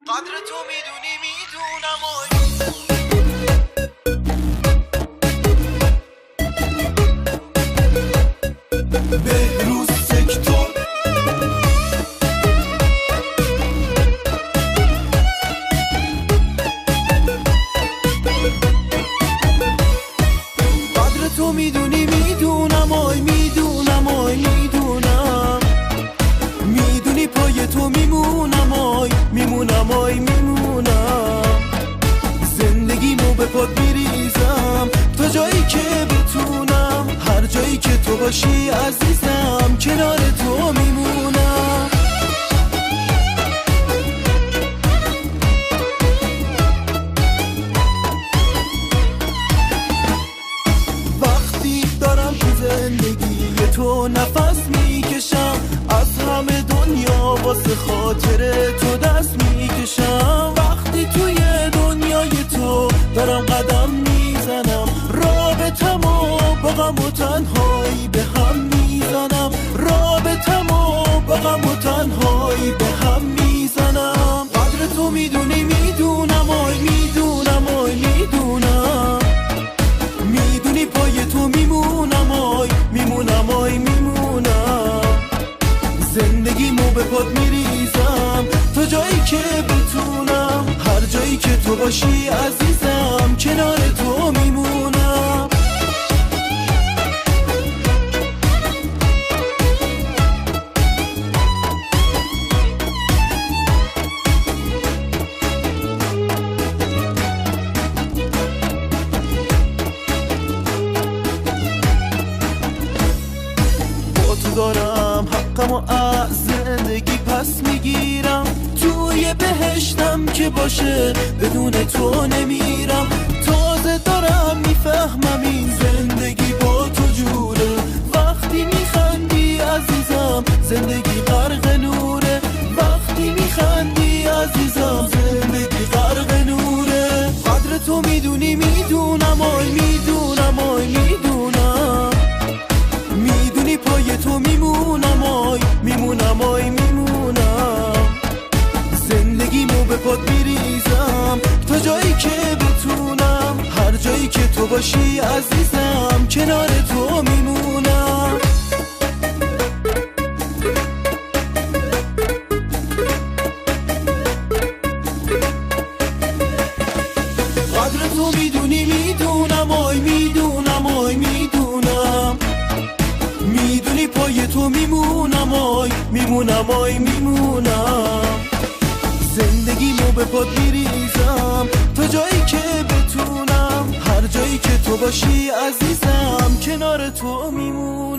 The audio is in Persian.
قدر تو میدونی میدونم بهروز سکتور قدر تو میدونی میدونم میدونم میدونی پای تو میمونم میمونم زندگیمو به پات میریزم تا جایی که بتونم، هر جایی که تو باشی عزیزم کنار تو میمونم. وقتی دارم تو زندگی تو نفس میکشم، از همه دنیا واسه خاطر تو دست میکشم. وقتی توی دنیای تو دارم قدم میزنم، رابطمو با غم و تنهایی به هم میزنم، رابطمو با غم و تنهایی به هم میزنم. قدر تو میدونی میدونم میدونی پای تو میمونم میمونم زندگیمو به پات میریزم تا جایی که بتونم، هر جایی که تو باشی عزیزم کنار تو میمونم. دارم حقمو از زندگی پس میگیرم، توی بهشتم که باشه بدون تو نمیرم. تازه دارم میفهمم این زندگی با تو جوره، وقتی میخندی عزیزم زندگی غرق نوره، وقتی میخندی عزیزم زندگی غرق نوره. قدر تو میدونی میدونم میدونی پای تو میمونم زندگیمو به پات میریزم تا جایی که بتونم، هر جایی که تو باشی عزیزم کنار تو میمونم. قدر تو میدونی میدونم میدونی پای تو میمونم زندگیمو به پات میریزم تا جایی که بتونم، هر جایی که تو باشی عزیزم کنار تو میمونم.